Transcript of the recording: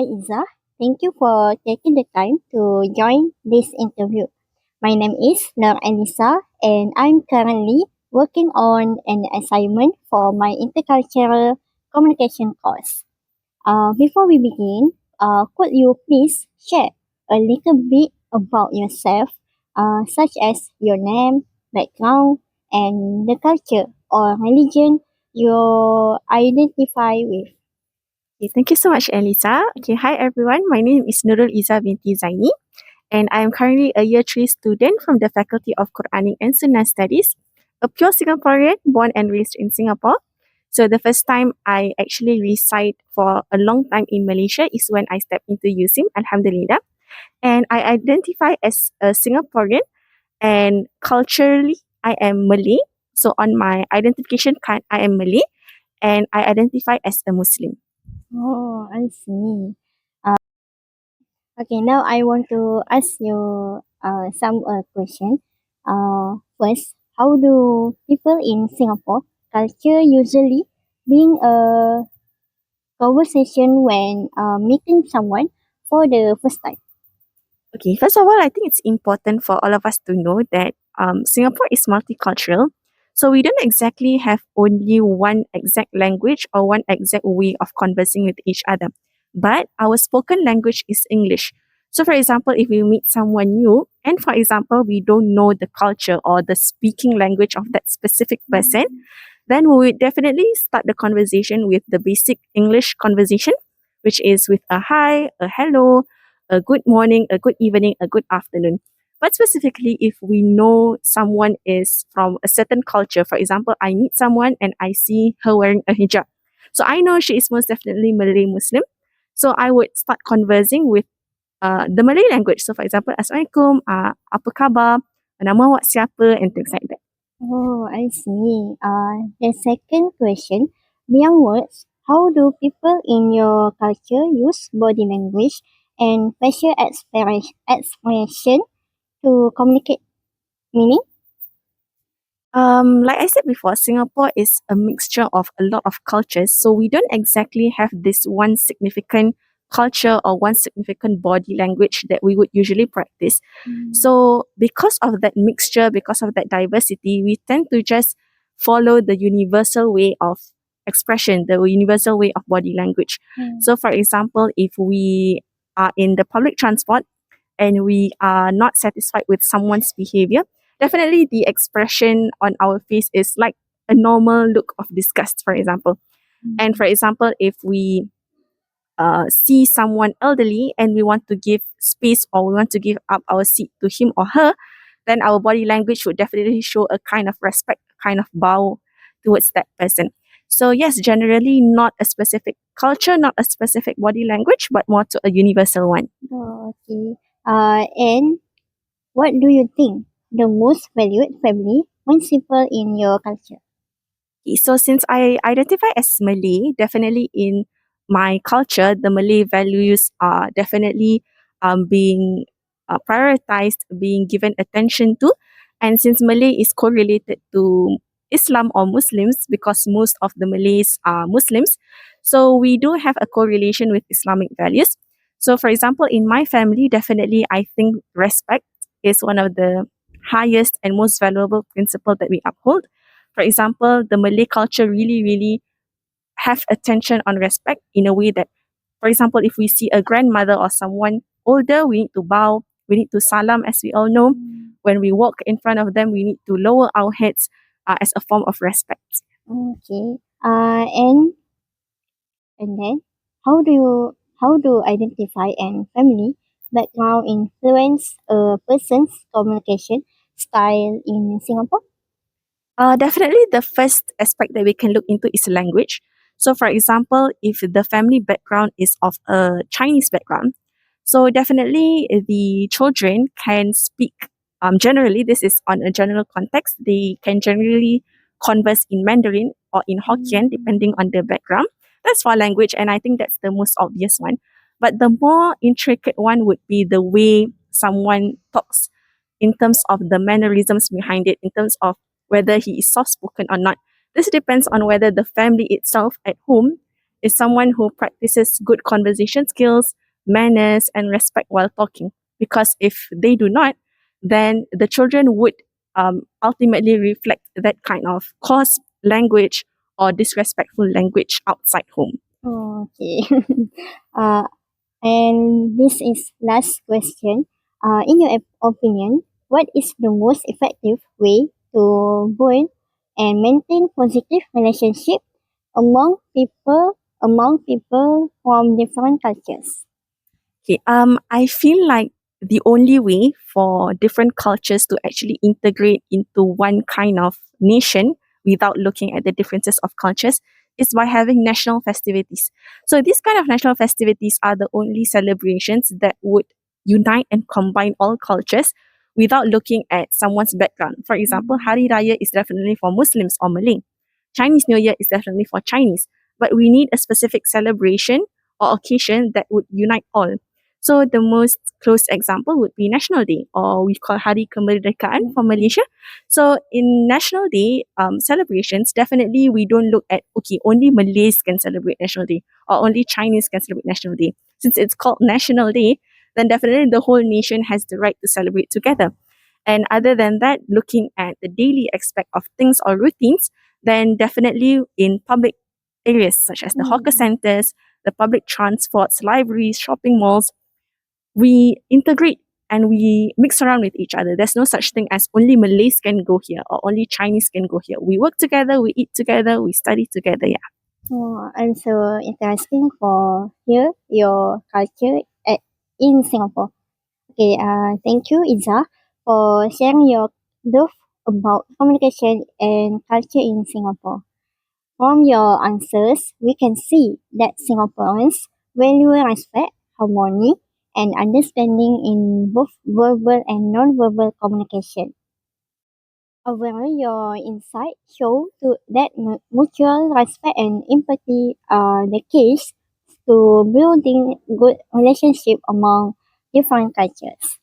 Hi, Isa. Thank you for taking the time to join this interview. My name is Nur Elisa, and I'm currently working on an assignment for my intercultural communication course. Before we begin, could you please share a little bit about yourself, such as your name, background, and the culture or religion you identify with? Okay, thank you so much, Elisa. Okay, hi everyone. My name is Nurul Iza binti Zaini, and I am currently a year 3 student from the Faculty of Quranic and Sunnah Studies, a pure Singaporean born and raised in Singapore. So the first time I actually reside for a long time in Malaysia is when I stepped into USIM, Alhamdulillah. And I identify as a Singaporean, and culturally I am Malay. So on my identification card, I am Malay, and I identify as a Muslim. Oh, I see. Okay, now I want to ask you some question. First, how do people in Singapore culture usually bring a conversation when meeting someone for the first time? Okay, first of all, I think it's important for all of us to know that Singapore is multicultural. So we don't exactly have only one exact language or one exact way of conversing with each other. But our spoken language is English. So, for example, if we meet someone new, and for example, we don't know the culture or the speaking language of that specific person, then we would definitely start the conversation with the basic English conversation, which is with a hi, a hello, a good morning, a good evening, a good afternoon. But specifically, if we know someone is from a certain culture, for example, I meet someone and I see her wearing a hijab. So I know she is most definitely Malay Muslim. So I would start conversing with the Malay language. So for example, Assalamualaikum, apa khabar, nama awak siapa, and things like that. Oh, I see. The second question, beyond words, how do people in your culture use body language and facial expression to communicate meaning? Like I said before, Singapore is a mixture of a lot of cultures, so we don't exactly have this one significant culture or one significant body language that we would usually practice. So, because of that mixture, because of that diversity, we tend to just follow the universal way of expression, the universal way of body language. So, for example, if we are in the public transport and we are not satisfied with someone's behavior, definitely the expression on our face is like a normal look of disgust, for example. And for example, if we see someone elderly and we want to give space or we want to give up our seat to him or her, then our body language would definitely show a kind of respect, a kind of bow towards that person. So, yes, generally not a specific culture, not a specific body language, but more to a universal one. Oh, okay. And what do you think the most valued family principle in your culture? Okay, so since I identify as Malay, definitely in my culture, the Malay values are definitely being prioritized, being given attention to. And since Malay is correlated to Islam or Muslims, because most of the Malays are Muslims, so we do have a correlation with Islamic values. So, for example, in my family, definitely I think respect is one of the highest and most valuable principle that we uphold. For example, the Malay culture really, really have attention on respect in a way that, for example, if we see a grandmother or someone older, we need to bow, we need to salam, as we all know. When we walk in front of them, we need to lower our heads as a form of respect. Okay. And then how do identify and family background influence a person's communication style in Singapore? Definitely, the first aspect that we can look into is language. So, for example, if the family background is of a Chinese background, so definitely the children can speak. Generally, this is on a general context. They can generally converse in Mandarin or in Hokkien, depending on the background. That's for language, and I think that's the most obvious one. But the more intricate one would be the way someone talks in terms of the mannerisms behind it, in terms of whether he is soft spoken or not. This depends on whether the family itself at home is someone who practices good conversation skills, manners, and respect while talking. Because if they do not, then the children would ultimately reflect that kind of coarse language or disrespectful language outside home. Okay. uh, and this is last question. In your opinion, what is the most effective way to build and maintain positive relationship among people from different cultures? Okay, I feel like the only way for different cultures to actually integrate into one kind of nation without looking at the differences of cultures is by having national festivities. So these kind of national festivities are the only celebrations that would unite and combine all cultures without looking at someone's background. For example, Hari Raya is definitely for Muslims or Malay. Chinese New Year is definitely for Chinese. But we need a specific celebration or occasion that would unite all. So the most close example would be National Day, or we call Hari Kemerdekaan for Malaysia. So in National Day celebrations, definitely we don't look at, okay, only Malays can celebrate National Day or only Chinese can celebrate National Day. Since it's called National Day, then definitely the whole nation has the right to celebrate together. And other than that, looking at the daily aspect of things or routines, then definitely in public areas such as the hawker centers, the public transports, libraries, shopping malls, we integrate and we mix around with each other. There's no such thing as only Malays can go here or only Chinese can go here. We work together, we eat together, we study together. Yeah. Oh, I'm so interesting for hear your culture in Singapore. Okay, thank you, Iza, for sharing your love about communication and culture in Singapore. From your answers, we can see that Singaporeans value respect, harmony, and understanding in both verbal and non-verbal communication. Overall, your insight show that mutual respect and empathy are the keys to building good relationship among different cultures.